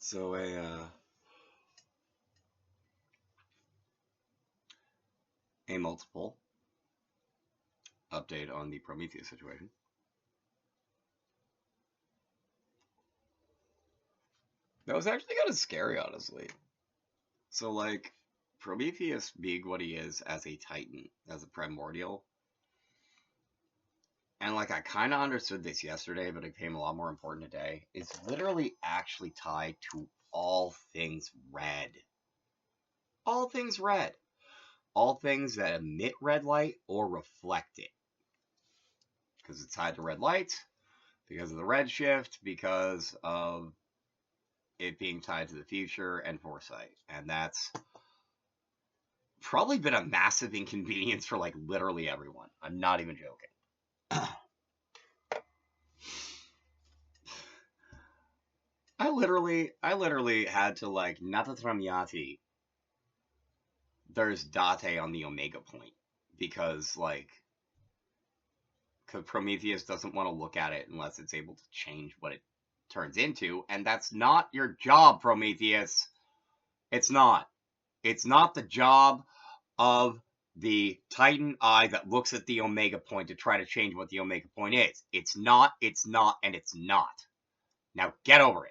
So a multiple update on the Prometheus situation. That was actually kind of scary, honestly. So like Prometheus being what he is as a Titan, as a primordial, and like I kind of understood this yesterday, but it became a lot more important today. It's literally actually tied to all things red. All things red. All things that emit red light or reflect it. Because it's tied to red light, because of the red shift, because of it being tied to the future and foresight. And that's probably been a massive inconvenience for like literally everyone. I'm not even joking. I literally had to like Natatramiati. There's date on the omega point because like because Prometheus doesn't want to look at it unless it's able to change what it turns into, and that's not your job, Prometheus. It's not. It's not the job of the Titan eye that looks at the omega point to try to change what the omega point is. It's not, and it's not. Now get over it.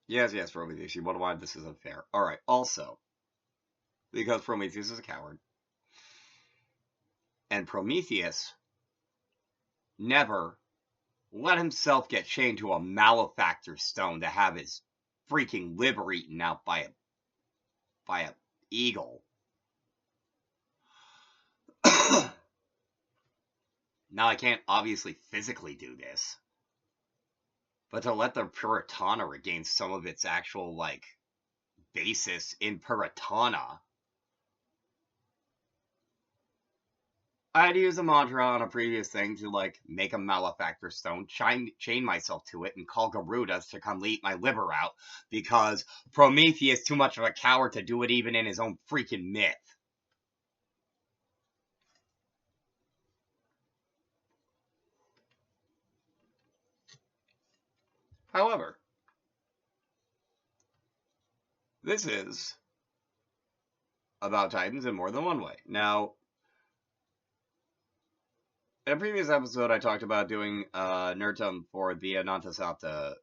Yes, Prometheus, you wonder why this is unfair. Alright, also, because Prometheus is a coward, and Prometheus never let himself get chained to a malefactor stone to have his freaking liver eaten out by a eagle. Now I can't obviously physically do this, but to let the Puritana regain some of its actual like basis in Puritana, I had to use a mantra on a previous thing to like make a malefactor stone, chain myself to it, and call Garudas to come eat my liver out because Prometheus too much of a coward to do it even in his own freaking myth. However, this is about Titans in more than one way. Now, in a previous episode, I talked about doing Nurtum for the Anantasapta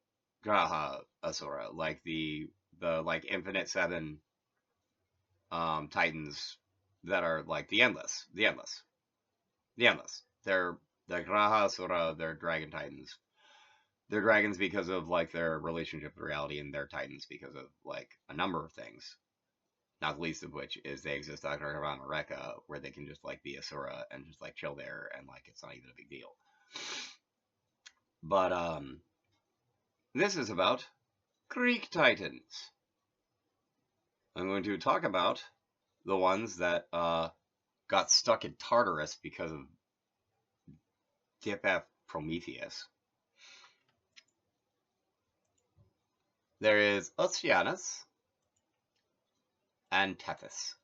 Graha Asura, like the like Infinite Seven Titans that are like the endless. They're the Graha Asura, they're dragon titans. They're dragons because of like their relationship with reality, and they're titans because of like a number of things. Not the least of which is they exist out around Mareka, where they can just like be Asura and just like chill there, and like it's not even a big deal. But this is about Greek Titans. I'm going to talk about the ones that got stuck in Tartarus because of DFF Prometheus. There is Oceanus and Tethys.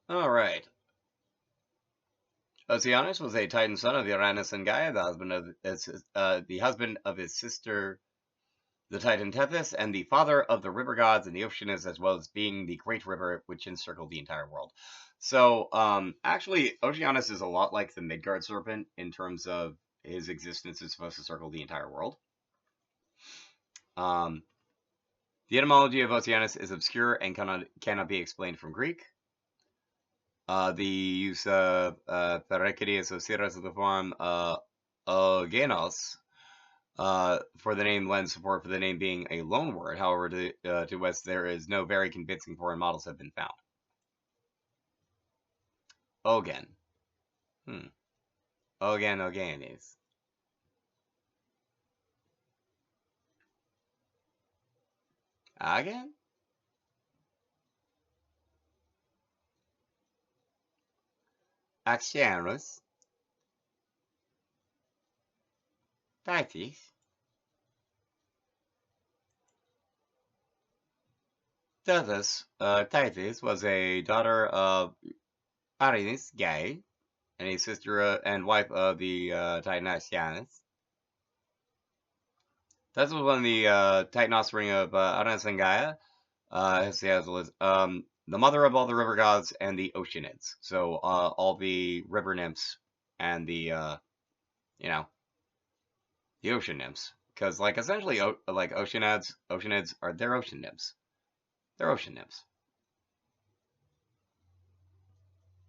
Alright. Oceanus was a Titan son of Uranus and Gaia, the husband of his sister, the Titan Tethys, and the father of the river gods and the Oceanus, as well as being the great river which encircled the entire world. So, actually, Oceanus is a lot like the Midgard serpent in terms of his existence is supposed to circle the entire world. The etymology of Oceanus is obscure and cannot be explained from Greek. The use of Pericles Osiris of the form Ogenos for the name lends support for the name being a loan word. However, to West, there is no very convincing foreign models have been found. Ogen. Ogenis. Again? Axianus. Titis. Tethys was a daughter of Aris Gay, and a sister and wife of the Titan Oceanus. Tethys was one of the Titan offspring of Aranus and Gaia. Hesiod was the mother of all the river gods and the oceanids. So all the river nymphs and you know, the ocean nymphs. Because like essentially, like oceanids are they're ocean nymphs. They're ocean nymphs.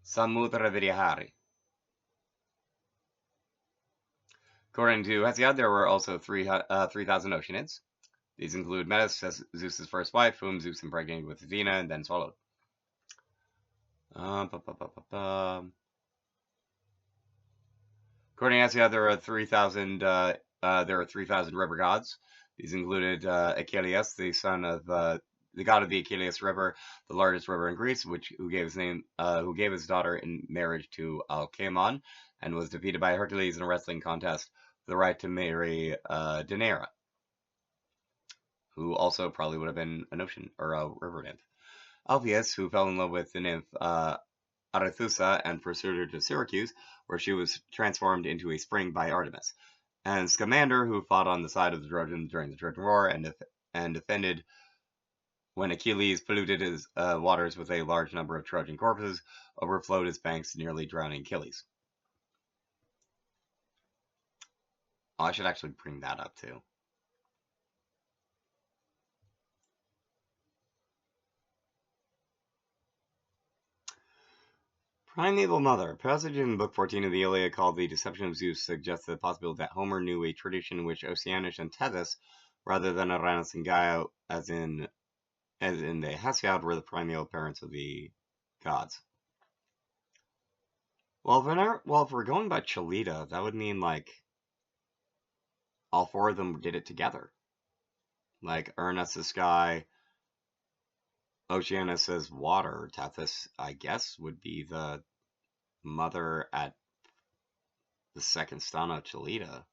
Samudra Vidyahari. According to Hesiod, there were also 3,000 oceanids. These include Metis, Zeus's first wife, whom Zeus impregnated with Athena and then swallowed. According to Hesiod, there are 3,000 river gods. These included Achilles, the son of the god of the Achilles River, the largest river in Greece, who gave his daughter in marriage to Alcmaeon, and was defeated by Hercules in a wrestling contest for the right to marry Daenerys, who also probably would have been an ocean or a river nymph. Alpheus, who fell in love with the nymph Arethusa and pursued her to Syracuse, where she was transformed into a spring by Artemis. And Scamander, who fought on the side of the Trojans during the Trojan War and defended when Achilles polluted his waters with a large number of Trojan corpses, overflowed his banks, nearly drowning Achilles. Oh, I should actually bring that up too. Primeval Mother. Passage in Book 14 of the Iliad called The Deception of Zeus suggests the possibility that Homer knew a tradition in which Oceanus and Tethys, rather than Uranus and Gaia, as in the Hesiod, were the primeval parents of the gods. Well, if we're going by Cholita, that would mean, like, all four of them did it together. Like, Uranus is sky, Oceanus is water, Tethys, I guess, would be the mother at the second stana of Cholita.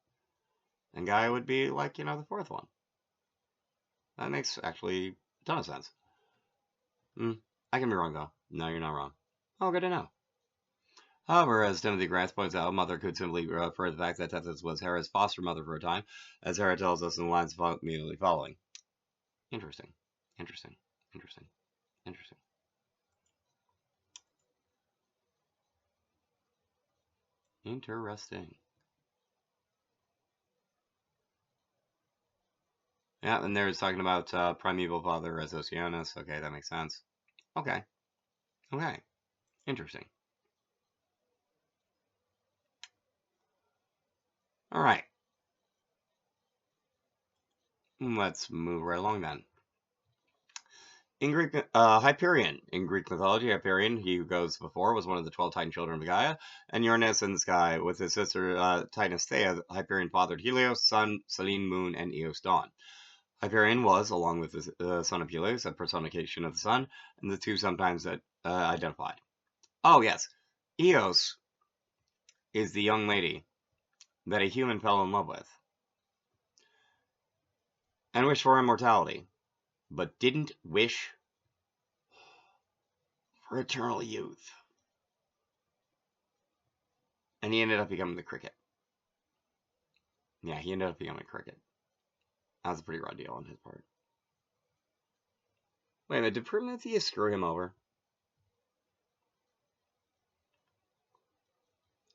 And Gaia would be, like, the fourth one. That makes actually a ton of sense. I can be wrong, though. No, you're not wrong. Oh, good to know. However, as Timothy Grants points out, Mother could simply refer to the fact that Tethys was Hera's foster mother for a time, as Hera tells us in the lines immediately following. Interesting. Interesting. Interesting. Interesting. Interesting. Yeah, and there's talking about primeval father as Oceanus. Okay, that makes sense. Okay. Okay. Interesting. All right. Let's move right along then. In Greek, Hyperion. In Greek mythology, Hyperion, he who goes before, was one of the 12 Titan children of Gaia, and Uranus in the sky. With his sister Titaness Theia, Hyperion fathered Helios, Sun, Selene, Moon, and Eos Dawn. Hyperion was, along with the son of Helios, a personification of the sun, and the two sometimes identified. Oh, yes. Eos is the young lady that a human fell in love with and wished for immortality, but didn't wish for eternal youth. And he ended up becoming the cricket. Yeah, he ended up becoming a cricket. That was a pretty raw deal on his part. Wait a minute, did Prometheus screw him over?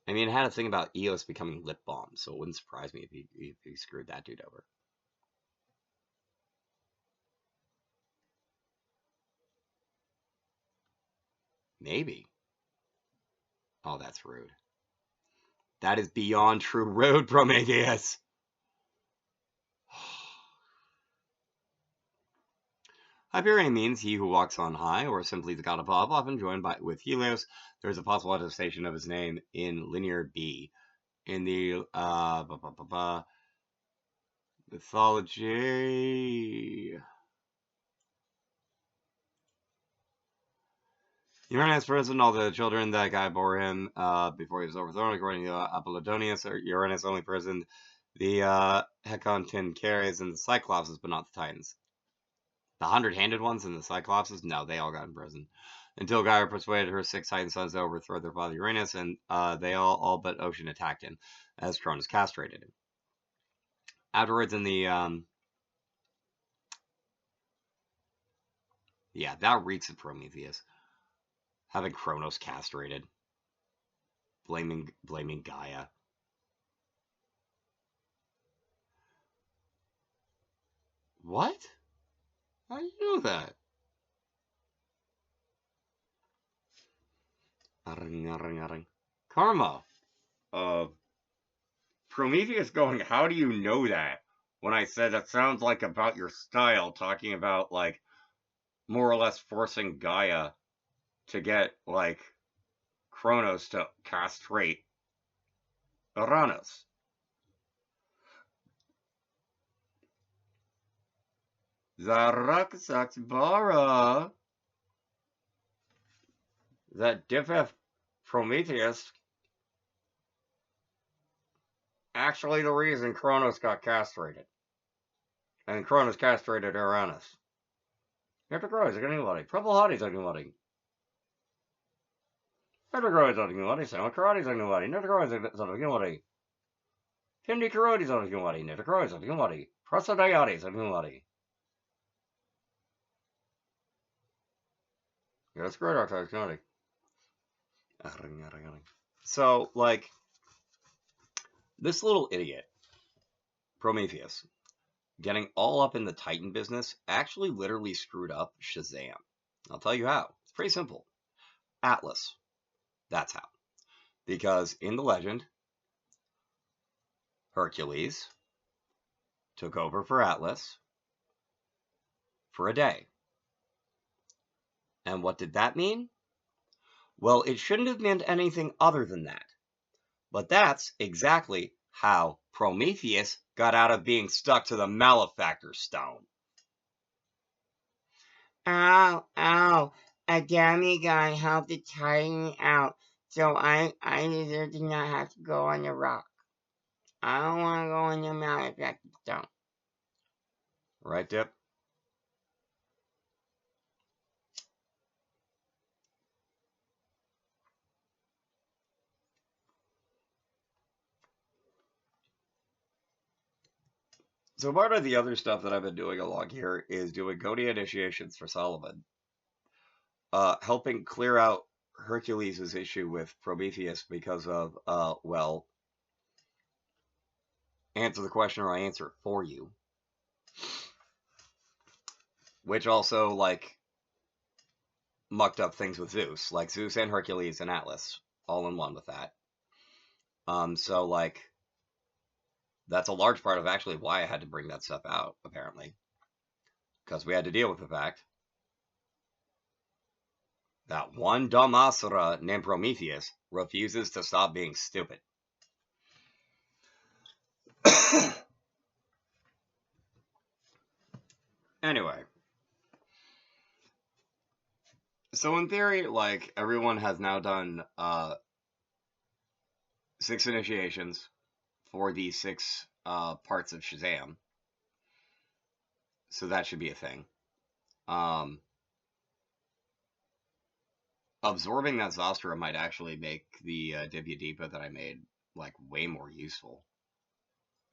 I mean, I had a thing about Eos becoming lip balm, so it wouldn't surprise me if he screwed that dude over. Maybe. Oh, that's rude. That is beyond true rude, Prometheus. Hyperion means he who walks on high, or simply the god above, often joined with Helios. There is a possible attestation of his name in Linear B. In the mythology, Uranus present all the children that Gaia bore him before he was overthrown. According to Apollodonius, Uranus only prisoned the Hecatoncheires and the Cyclopses, but not the Titans. The 100-handed ones and the Cyclopses, no, they all got in prison. Until Gaia persuaded her 6 Titan sons to overthrow their father Uranus, and they all but Ocean attacked him, as Cronus castrated him. Afterwards, in the yeah, that reeks of Prometheus. Having Kronos castrated. Blaming Gaia. What? How do you know that? Karma. Prometheus going, how do you know that? When I said that sounds like about your style, talking about, like, more or less forcing Gaia to get, like, Kronos to castrate Uranus. Zaraksaksbara. That Diffeth Prometheus actually the reason Kronos got castrated. And Kronos castrated Uranus. Neftagroids are anybody. Purple Hotties are anybody. Neftagroids are anybody. Samakaratis are anybody. Neftagroids are anybody. Pindicaroides are anybody. Neftagroids are anybody. Prosodiotes are anybody. Yeah, that's great archives, anybody. So, like, this little idiot, Prometheus, getting all up in the Titan business, actually literally screwed up Shazam. I'll tell you how. It's pretty simple. Atlas. That's how. Because in the legend, Hercules took over for Atlas for a day. And what did that mean? Well, it shouldn't have meant anything other than that. But that's exactly how Prometheus got out of being stuck to the Malefactor Stone. Ow, ow, a demigod helped the Titan out, so I did not have to go on the rock. I don't want to go on the Malefactor Stone. Right, Dip? So part of the other stuff that I've been doing along here is doing Godia initiations for Solomon. Helping clear out Hercules' issue with Prometheus because of, well, answer the question or I answer it for you. Which also, like, mucked up things with Zeus. Like, Zeus and Hercules and Atlas. All in one with that. So, like, that's a large part of actually why I had to bring that stuff out, apparently. Because we had to deal with the fact that one dumb Asura named Prometheus refuses to stop being stupid. Anyway. So in theory, like, everyone has now done 6 initiations for the 6 parts of Shazam. So that should be a thing. Absorbing that Zostra might actually make the Divya Deepa that I made, like, way more useful.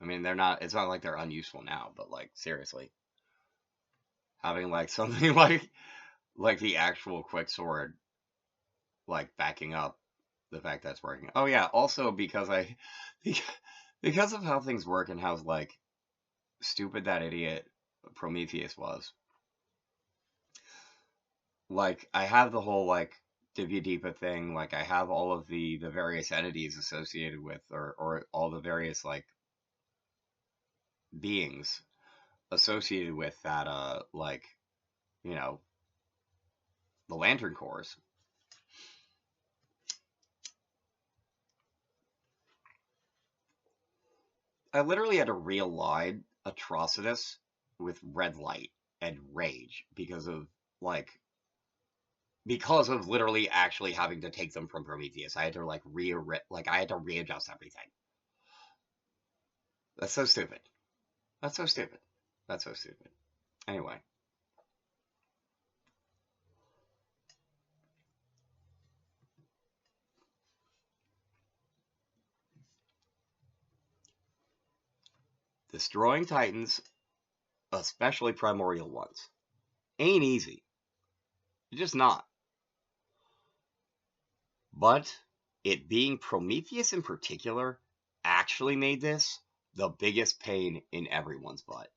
I mean, it's not like they're unuseful now, but, like, seriously. Having, like, something like the actual quick sword, like, backing up the fact that it's working. Oh yeah, also because because of how things work and how, like, stupid that idiot Prometheus was. Like, I have the whole, like, Divya Deepa thing, like, I have all of the various entities associated with, or all the various, like, beings associated with that, like, you know, the Lantern Corps. I literally had to realign Atrocitus with Red Light and Rage because of literally actually having to take them from Prometheus. I had to, like, I had to readjust everything. That's so stupid. That's so stupid. That's so stupid. Anyway. Destroying Titans, especially primordial ones, ain't easy. It's just not. But it being Prometheus in particular actually made this the biggest pain in everyone's butt.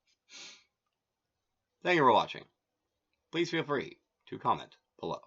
Thank you for watching. Please feel free to comment below.